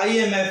IMF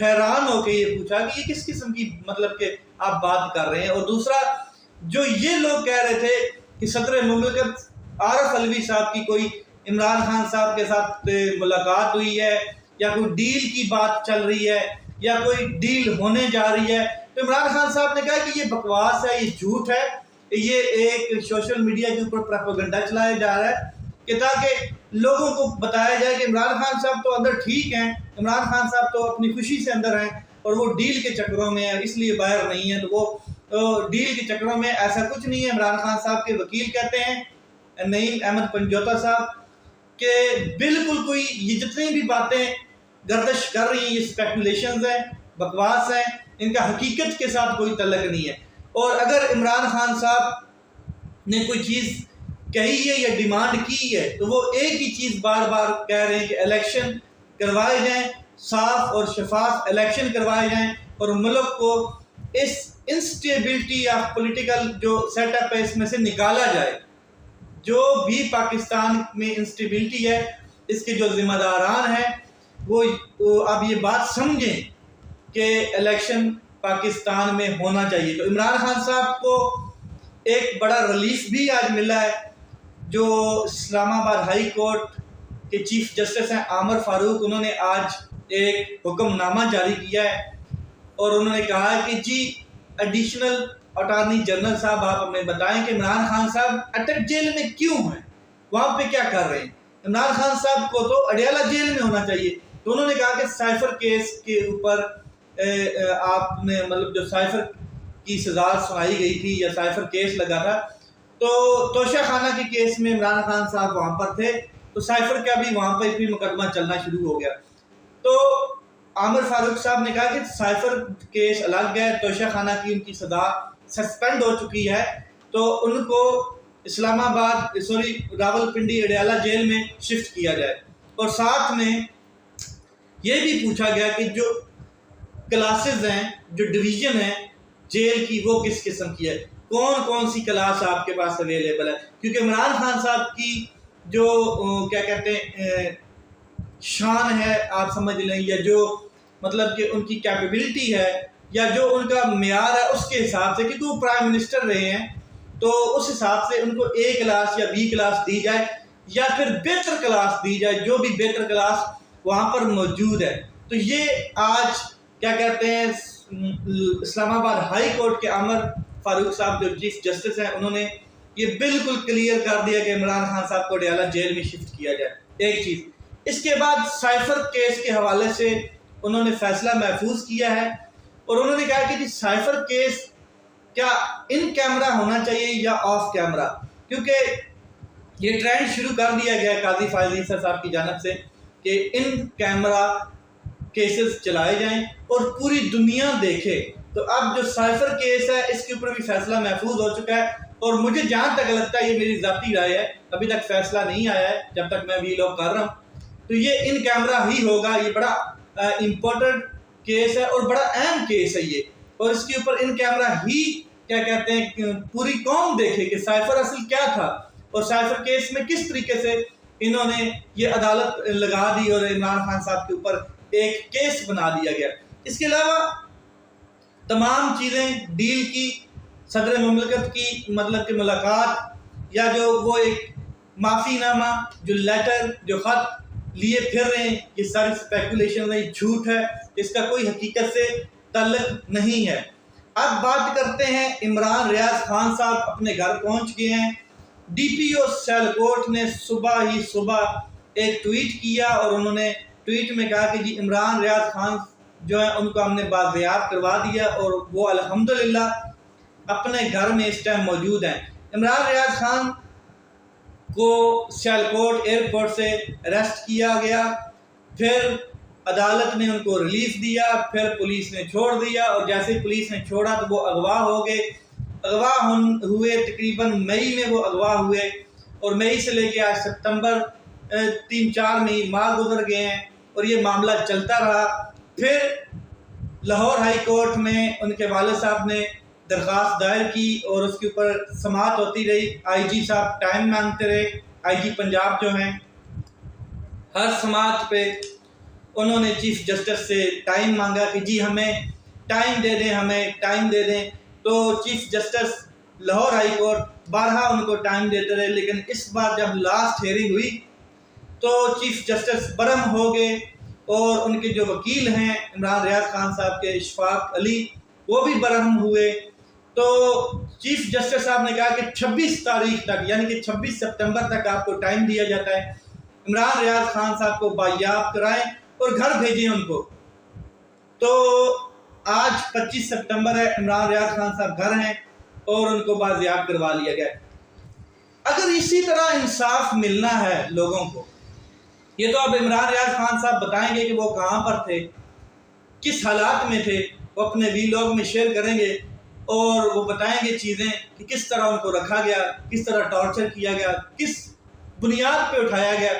حیران ہو کے یہ پوچھا کہ یہ کس قسم کی مطلب کہ آپ بات کر رہے ہیں. اور دوسرا جو یہ لوگ کہہ رہے تھے کہ صدر مملکت عارف علوی صاحب کی کوئی عمران خان صاحب کے ساتھ ملاقات ہوئی ہے یا کوئی ڈیل کی بات چل رہی ہے یا کوئی ڈیل ہونے جا رہی ہے، تو عمران خان صاحب نے کہا کہ یہ بکواس ہے، یہ جھوٹ ہے، یہ ایک سوشل میڈیا کے اوپر پروپیگنڈا چلایا جا رہا ہے کہ تاکہ لوگوں کو بتایا جائے کہ عمران خان صاحب تو اندر ٹھیک ہیں، عمران خان صاحب تو اپنی خوشی سے اندر ہیں اور وہ ڈیل کے چکروں میں ہیں اس لیے باہر نہیں ہیں. تو وہ ڈیل کے چکروں میں ایسا کچھ نہیں ہے. عمران خان صاحب کے وکیل کہتے ہیں نعیم احمد پنجوتا صاحب کہ بالکل کوئی یہ جتنی بھی باتیں گردش کر رہی ہیں یہ اسپیکولیشنز ہیں، بکواس ہیں، ان کا حقیقت کے ساتھ کوئی تعلق نہیں ہے. اور اگر عمران خان صاحب نے کوئی چیز کہی ہے یا ڈیمانڈ کی ہے تو وہ ایک ہی چیز بار بار کہہ رہے ہیں کہ الیکشن کروائے جائیں، صاف اور شفاف الیکشن کروائے جائیں اور ملک کو اس انسٹیبلٹی آف پولیٹیکل جو سیٹ اپ ہے اس میں سے نکالا جائے. جو بھی پاکستان میں انسٹیبلٹی ہے اس کے جو ذمہ داران ہیں وہ اب یہ بات سمجھیں کہ الیکشن پاکستان میں ہونا چاہیے. تو عمران خان صاحب کو ایک بڑا ریلیف بھی آج ملا ہے. جو اسلام آباد ہائی کورٹ کے چیف جسٹس ہیں عامر فاروق، انہوں نے آج ایک حکم نامہ جاری کیا ہے اور انہوں نے کہا ہے کہ جی ایڈیشنل اٹارنی جنرل صاحب آپ ہمیں بتائیں کہ عمران خان صاحب اٹک جیل میں کیوں ہیں، وہاں پہ کیا کر رہے ہیں. عمران خان صاحب کو تو اڈیالہ جیل میں ہونا چاہیے. تو انہوں نے کہا کہ سائفر کیس کے اوپر آپ نے مطلب جو سائفر کی سزا سنائی گئی تھی یا سائفر کیس لگا تھا تو توشہ خانہ کے کیس میں عمران خان صاحب وہاں پر تھے تو سائفر کا بھی وہاں پر بھی مقدمہ چلنا شروع ہو گیا. تو عامر فاروق صاحب نے کہا کہ سائفر کیس الگ ہے، توشہ خانہ کی ان کی سزا سسپینڈ ہو چکی ہے تو ان کو اسلام آباد راولپنڈی اڈیالہ جیل میں شفٹ کیا جائے. اور ساتھ میں یہ بھی پوچھا گیا کہ جو کلاسز ہیں، جو ڈویژن ہیں جیل کی وہ کس قسم کی ہے، کون کون سی کلاس آپ کے پاس اویلیبل ہے. کیونکہ عمران خان صاحب کی جو کیا کہتے ہیں شان ہے آپ سمجھ لیں یا جو مطلب کہ ان کی کیپیبلٹی ہے یا جو ان کا معیار ہے اس کے حساب سے، کیونکہ وہ پرائم منسٹر رہے ہیں تو اس حساب سے ان کو اے کلاس یا بی کلاس دی جائے یا پھر بہتر کلاس دی جائے، جو بھی بہتر کلاس وہاں پر موجود ہے. تو یہ آج کیا کہتے ہیں اسلام آباد ہائی کورٹ کے عامر فاروق صاحب جو چیف جسٹس ہیں انہوں نے یہ بالکل کلیئر کر دیا کہ عمران خان صاحب کو اڈیالہ جیل میں شفٹ کیا جائے. ایک چیز اس کے بعد سائفر کیس کے حوالے سے انہوں نے فیصلہ محفوظ کیا ہے اور انہوں نے کہا کہ جی سائفر کیس کیا ان کیمرہ ہونا چاہیے یا آف کیمرہ، کیونکہ یہ ٹرینڈ شروع کر دیا گیا ہے قاضی فائز عیسیٰ صاحب کی جانب سے کہ ان کیمرہ کیسز چلائے جائیں اور پوری دنیا دیکھے. تو اب جو سائفر کیس ہے اس کے اوپر بھی فیصلہ محفوظ ہو چکا ہے اور مجھے جہاں تک لگتا ہے یہ میری ذاتی رائے ہے، ابھی تک فیصلہ نہیں آیا ہے جب تک میں وی لاگ کر رہا ہوں، تو یہ ان کیمرہ ہی ہوگا. یہ بڑا امپورٹنٹ کیس ہے اور بڑا اہم کیس ہے یہ، اور اس کے اوپر ان کیمرہ ہی کیا کہتے ہیں پوری قوم دیکھے کہ سائفر اصل کیا تھا اور سائفر کیس میں کس طریقے سے انہوں نے یہ عدالت لگا دی اور عمران خان صاحب کے اوپر ایک کیس بنا دیا گیا. اس کے علاوہ تمام چیزیں ڈیل کی، صدر مملکت کی مطلب کہ ملاقات یا جو وہ ایک معافی نامہ، جو لیٹر، جو خط لیے پھر رہے ہیں، یہ ساری اسپیکولیشن ہے، جھوٹ ہے، اس کا کوئی حقیقت سے تعلق نہیں ہے. اب بات کرتے ہیں عمران ریاض خان صاحب اپنے گھر پہنچ گئے ہیں. ڈی پی او سیالکوٹ نے صبح ایک ٹویٹ کیا اور انہوں نے ٹویٹ میں کہا کہ جی عمران ریاض خان جو ہیں ان کو ہم نے بازیاب کروا دیا اور وہ الحمدللہ اپنے گھر میں اس ٹائم موجود ہیں. عمران ریاض خان کو سیالکوٹ ایئرپورٹ سے اریسٹ کیا گیا، پھر عدالت نے ان کو ریلیز دیا، پھر پولیس نے چھوڑ دیا اور جیسے ہی پولیس نے چھوڑا تو وہ اغوا ہو گئے. اغوا ہوئے تقریباً مئی میں وہ اغوا ہوئے اور مئی سے لے کے آج ستمبر 3-4 ماہ گزر گئے ہیں اور یہ معاملہ چلتا رہا. پھر لاہور ہائی کورٹ میں ان کے والد صاحب نے درخواست دائر کی اور اس کے اوپر سماعت ہوتی رہی. آئی جی صاحب ٹائم مانگتے رہے، آئی جی پنجاب جو ہیں ہر سماعت پہ انہوں نے چیف جسٹس سے ٹائم مانگا کہ جی ہمیں ٹائم دے دیں، ہمیں ٹائم دے دیں، تو chief justice Lahore high court بارہا ان کو ٹائم دیتے رہے، لیکن اس بار جب لاسٹ ہیئرنگ ہوئی تو چیف جسٹس برہم ہو گئے، اور ان کے جو وکیل ہیں عمران ریاض خان صاحب کے اشفاق علی، وہ بھی برہم ہوئے۔ تو چیف جسٹس صاحب نے کہا کہ 26 تاریخ تک، یعنی کہ 26 سپتمبر تک آپ کو ٹائم دیا جاتا ہے، عمران ریاض خان صاحب کو بایاب کرائیں اور گھر بھیجیں ان کو۔ تو آج 25 سپتمبر ہے، عمران ریاض خان صاحب گھر ہیں اور ان کو بازیاب کروا لیا گیا۔ اگر اسی طرح انصاف ملنا ہے لوگوں کو، یہ تو اب عمران ریاض خان صاحب بتائیں گے کہ وہ کہاں پر تھے، کس حالات میں تھے، وہ اپنے ویلاگ میں شیئر کریں گے اور وہ بتائیں گے چیزیں کہ کس طرح ان کو رکھا گیا، کس طرح ٹارچر کیا گیا، کس بنیاد پہ اٹھایا گیا،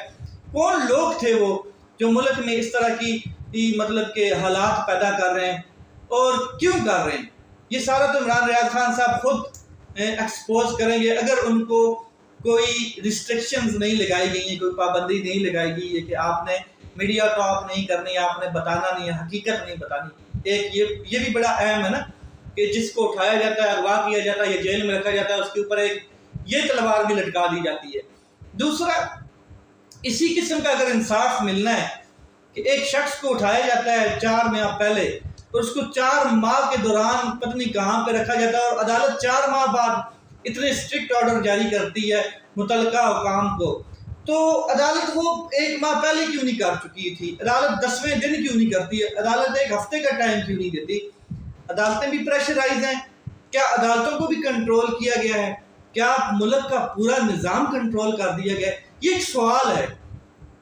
کون لوگ تھے وہ جو ملک میں اس طرح کی مطلب کہ حالات پیدا کر رہے ہیں اور کیوں کر رہے ہیں۔ یہ سارا تو عمران ریاض خان صاحب خود ایکسپوز کریں گے اگر ان کو کوئی ریسٹرکشنز نہیں لگائی گئی ہیں، کوئی پابندی نہیں لگائی گئی ہے کہ آپ نے میڈیا ٹاک نہیں کرنی، آپ نے بتانا نہیں ہے، حقیقت نہیں بتانی۔ ایک یہ بھی بڑا اہم ہے نا کہ جس کو اٹھایا جاتا ہے، اغوا کیا جاتا ہے یا جیل میں رکھا جاتا ہے، اس کے اوپر ایک یہ تلوار بھی لٹکا دی جاتی ہے۔ دوسرا، اسی قسم کا اگر انصاف ملنا ہے کہ ایک شخص کو اٹھایا جاتا ہے 4 ماہ پہلے اور اس کو 4 ماہ کے دوران پتہ نہیں کہاں پہ رکھا جاتا ہے، اور عدالت 4 ماہ بعد اتنے اسٹرکٹ آرڈر جاری کرتی ہے متعلقہ حکام کو، تو عدالت وہ 1 ماہ پہلے کیوں نہیں کر چکی تھی؟ عدالت 10ویں دن کیوں نہیں کرتی ہے؟ عدالت 1 ہفتے کا ٹائم کیوں نہیں دیتی؟ عدالتیں بھی پریشرائز ہیں، کیا عدالتوں کو بھی کنٹرول کیا گیا ہے؟ کیا ملک کا پورا نظام کنٹرول کر دیا گیا ہے؟ یہ ایک سوال ہے۔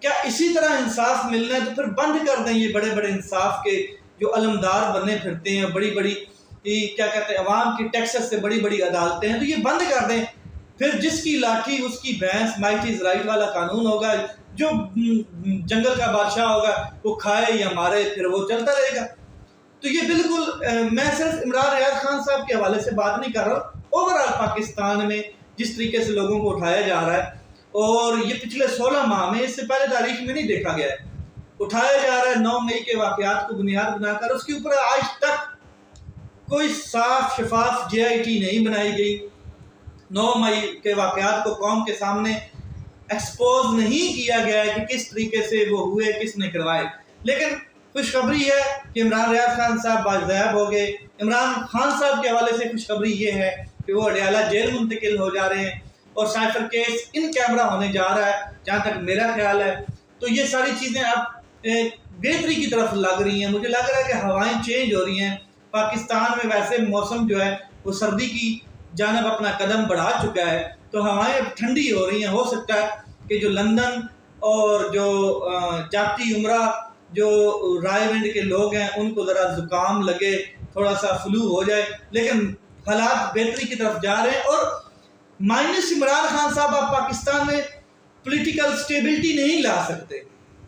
کیا اسی طرح انصاف ملنا ہے تو پھر بند کر دیں یہ بڑے بڑے انصاف کے جو علمدار بنے پھرتے ہیں، بڑی بڑی کیا کہتے ہیں عوام کی ٹیکسز سے بڑی بڑی عدالتیں ہیں، تو یہ بند کر دیں۔ پھر جس کی لاٹھی اس کی بھینس، مائٹ از رائٹ والا قانون ہوگا، جو جنگل کا بادشاہ ہوگا وہ کھائے یا مارے، پھر وہ چلتا رہے گا۔ تو یہ بالکل میں صرف عمران ریاض خان صاحب کے حوالے سے بات نہیں کر رہا، اوورآل پاکستان میں جس طریقے سے لوگوں کو اٹھایا جا رہا ہے، اور یہ پچھلے 16 ماہ میں، اس سے پہلے تاریخ میں نہیں دیکھا گیا ہے، اٹھایا جا رہا ہے 9 مئی کے واقعات کو بنیاد بنا کر، اس کے اوپر آج تک کوئی صاف شفاف JIT نہیں بنائی گئی، 9 مئی کے واقعات کو قوم کے سامنے ایکسپوز نہیں کیا گیا ہے کہ کس طریقے سے وہ ہوئے، کس نے کروائے۔ لیکن خوشخبری ہے کہ عمران ریاض خان صاحب بازیاب ہو گئے۔ عمران خان صاحب کے حوالے سے خوشخبری یہ ہے کہ وہ اڈیالہ جیل منتقل ہو جا رہے ہیں، اور سائفر کیس ان کیمرہ ہونے جا رہا ہے جہاں تک میرا خیال ہے۔ تو یہ ساری چیزیں اب بہتری کی طرف لگ رہی ہیں۔ مجھے لگ رہا ہے کہ ہوائیں چینج ہو رہی ہیں پاکستان میں، ویسے موسم جو ہے وہ سردی کی جانب اپنا قدم بڑھا چکا ہے، تو ہوائیں اب ٹھنڈی ہو رہی ہیں۔ ہو سکتا ہے کہ جو لندن اور جو جاتی عمرہ جو رائے ونڈ کے لوگ ہیں ان کو ذرا زکام لگے، تھوڑا سا فلو ہو جائے، لیکن حالات بہتری کی طرف جا رہے ہیں۔ اور مائنس عمران خان صاحب آپ پاکستان میں پولیٹیکل سٹیبلٹی نہیں لا سکتے،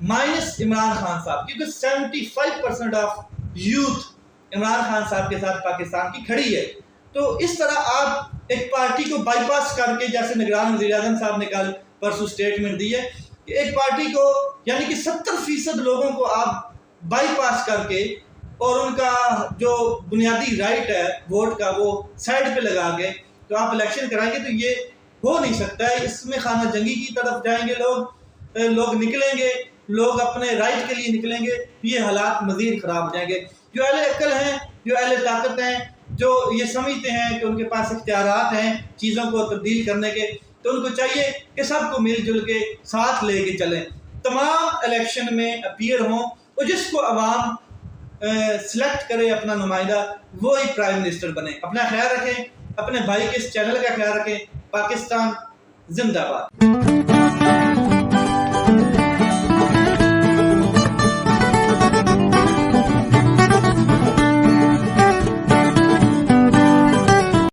مائنس عمران خان صاحب، کیونکہ 75% آف یوتھ عمران خان صاحب کے ساتھ پاکستان کی کھڑی ہے۔ تو اس طرح آپ ایک پارٹی کو بائی پاس کر کے، جیسے نگران وزیر اعظم صاحب نے کل پرسوں سٹیٹمنٹ دی ہے کہ ایک پارٹی کو، یعنی کہ 70% لوگوں کو آپ بائی پاس کر کے اور ان کا جو بنیادی رائٹ ہے ووٹ کا وہ سائڈ پہ لگا کے تو آپ الیکشن کرائیں گے، تو یہ ہو نہیں سکتا ہے۔ اس میں خانہ جنگی کی طرف جائیں گے لوگ نکلیں گے، لوگ اپنے رائٹ کے لیے نکلیں گے، یہ حالات مزید خراب ہو جائیں گے۔ جو اہل عقل ہیں، جو اہل طاقت ہیں، جو یہ سمجھتے ہیں کہ ان کے پاس اختیارات ہیں چیزوں کو تبدیل کرنے کے، تو ان کو چاہیے کہ سب کو مل جل کے ساتھ لے کے چلیں، تمام الیکشن میں اپیئر ہوں، اور جس کو عوام سلیکٹ کرے اپنا نمائندہ وہی پرائم منسٹر بنے۔ اپنا خیال رکھیں، اپنے بھائی کے اس چینل کا خیال رکھیں۔ پاکستان زندہ باد۔